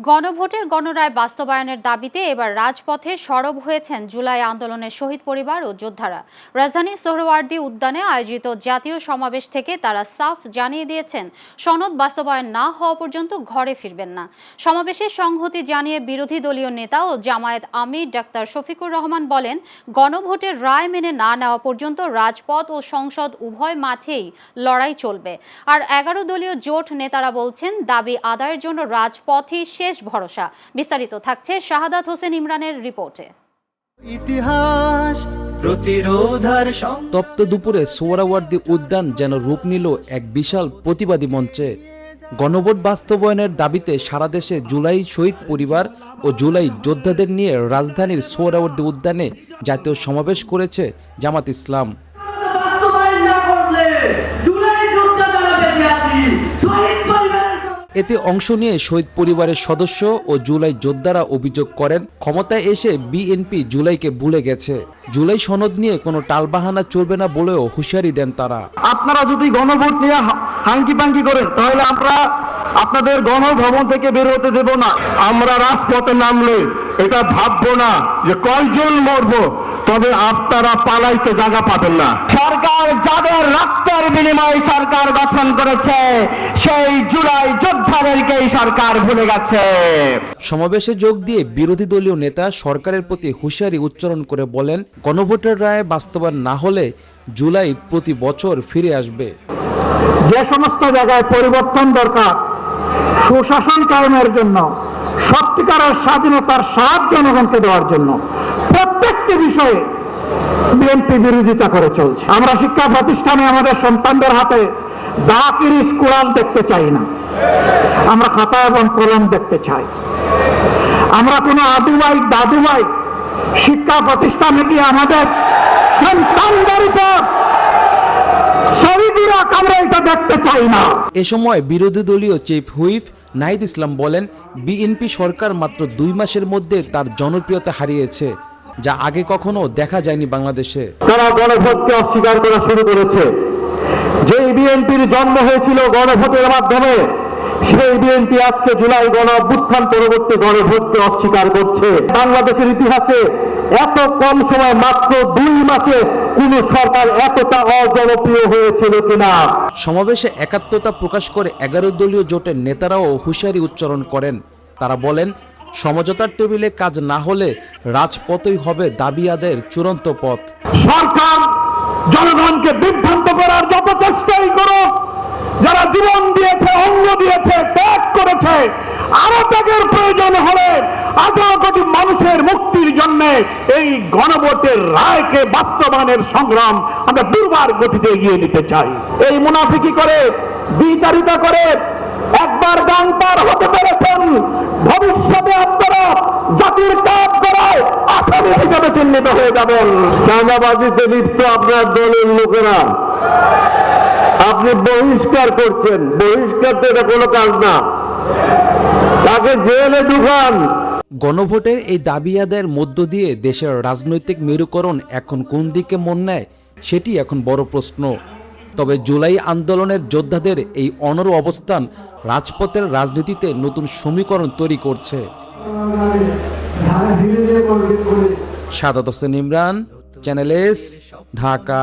গণভোটের গণরায় বাস্তবায়নের দাবিতে এবার রাজপথে সরব হয়েছেন জুলাই আন্দোলনের শহীদ পরিবার ও যোদ্ধারা। রাজধানীর সোহরাওয়ার্দী উদ্যানে আয়োজিত জাতীয় সমাবেশ থেকে তারা সাফ জানিয়ে দিয়েছেন, সনদ বাস্তবায়ন না হওয়া পর্যন্ত ঘরে ফিরবেন না। সমাবেশে সংহতি জানিয়ে বিরোধী দলীয় নেতা ও জামায়াত আমির ডাক্তার শফিকুর রহমান বলেন, গণভোটের রায় মেনে না নেওয়া পর্যন্ত রাজপথ ও সংসদ উভয় মাঠেই লড়াই চলবে। আর 11 দলীয় জোট নেতারা বলছেন, দাবি আদায়ের জন্য রাজপথই শেষ ভরসা। বিস্তারিত থাকছে শাহাদাত হোসেন ইমরানের রিপোর্টে। ইতিহাস প্রতিরোধার তপ্ত দুপুরে সোহরাওয়ার্দী উদ্যান যেন রূপ নিল এক বিশাল প্রতিবাদী মঞ্চে। গণভোট বাস্তবায়নের দাবিতে সারা দেশে জুলাই শহীদ পরিবার ও জুলাই যোদ্ধাদের নিয়ে রাজধানীর সোহরাওয়ার্দী উদ্যানে জাতীয় সমাবেশ করেছে জামাত ইসলাম। এতে অংশ নিয়ে শহীদ পরিবারের সদস্য ও জুলাই যোদ্ধারা অভিযোগ করেন, ক্ষমতায় এসে বিএনপি জুলাইকে ভুলে গেছে। জুলাই সনদ নিয়ে কোনো টালবাহানা চলবে না বলেও হুঁশিয়ারি দেন তারা। আপনারা যদি গণভোট নিয়ে হাঙ্কি পাঙ্কি করেন তাহলে আমরা আপনাদের গণভবন থেকে বের হতে দেব না। আমরা রাজপথে নামলে এটা ভাববো না যে কয়জন মরবো, তবে আপনারা পালাইতে জায়গা পাবেন না। সরকার যাদের রক্তের বিনিময়ে সরকার গঠন করেছে, সেই জুলাই যোদ্ধাদেরকেই সরকার ভুলে গেছে। সমাবেশে যোগ দিয়ে বিরোধী দলীয় নেতা সরকারের প্রতি হুঁশিয়ারি উচ্চারণ করে বলেন, গণভোটের রায় বাস্তবায়ন না হলে জুলাই প্রতি বছর ফিরে আসবে। যে সমস্ত জায়গায় পরিবর্তন দরকার, সুশাসন কায়েমের জন্য, সত্যিকারের স্বাধীনতার স্বাদ জনগণকে দেওয়ার জন্য, প্রত্যেকটি বিষয়ে বিএনপি বিরোধিতা করে চলছে। আমরা শিক্ষা প্রতিষ্ঠানে আমাদের সন্তানদের হাতে দাকির স্কুল দেখতে চাই না, আমরা খাতা এবং কলম দেখতে চাই। আমরা কোনো আদুবাই দাদুবাই শিক্ষা প্রতিষ্ঠানে গিয়ে আমাদের সন্তানদের উপর এ সময় বিরোধী দলীয় চিফ হুইপ নাহিদ ইসলাম বলেন, বিএনপি সরকার মাত্র 2 মাসের মধ্যে তার জনপ্রিয়তা হারিয়েছে, যা আগে কখনো দেখা যায়নি বাংলাদেশে। তারা গণভোটকে অস্বীকার করা শুরু করেছে। যেই বিএনপির জন্ম হয়েছিল গণভোটের মাধ্যমে, সেই বিএনপি আজকে জুলাই গণ অভ্যুত্থান পরবর্তী গণভোটকে অস্বীকার করছে। বাংলাদেশের ইতিহাসে এত কম সময়, মাত্র 2 মাসে কোন সরকার এতটা অজনপ্রিয় হয়েছিল কিনা। সমাবেশে একাত্মতা প্রকাশ করে 11 দলীয় জোটের নেতারাও হুঁশিয়ারি উচ্চারণ করেন। তারা বলেন, সমঝোতার টেবিলে কাজ না হলে রাজপথই হবে দাবি আদায়ের চূড়ান্ত পথ। সরকার জনগণকে বিভ্রান্ত করার যত চেষ্টাই করুক, যারা জীবন দিয়েছে, অঙ্গ দিয়েছে, ত্যাগ করেছে, আরো ত্যাগের প্রয়োজন হলে 18 কোটি মানুষের মুক্তির জন্য এই গণভোটের রায়কে বাস্তবায়নের সংগ্রাম আমরা দুর্বার গতিতে এগিয়ে নিতে চাই। এই মুনাফিকি করে, দ্বিচারিতা করে একবার গান পার হতে পেরেছেন, ভবিষ্যতে আপনারা জাতির কাজ করায় আসামি হিসেবে চিহ্নিত হয়ে যাবেন। চাঁদাবাজিতে লিপ্ত আপনার দলের লোকেরা, আপনি বহিষ্কার করছেন। বহিষ্কার তো এটা কোনো কাজ না, তাকে জেলে ঢুকান। গণভোটের এই দাবি আদায়ের মধ্য দিয়ে দেশের রাজনৈতিক মেরুকরণ এখন কোন দিকে মন নেয়, সেটি এখন বড় প্রশ্ন। তবে জুলাই আন্দোলনের যোদ্ধাদের এই অনড় অবস্থান রাজপথের রাজনীতিতে নতুন সমীকরণ তৈরি করছে। Shahadat Hossain Imran, channel S, Dhaka.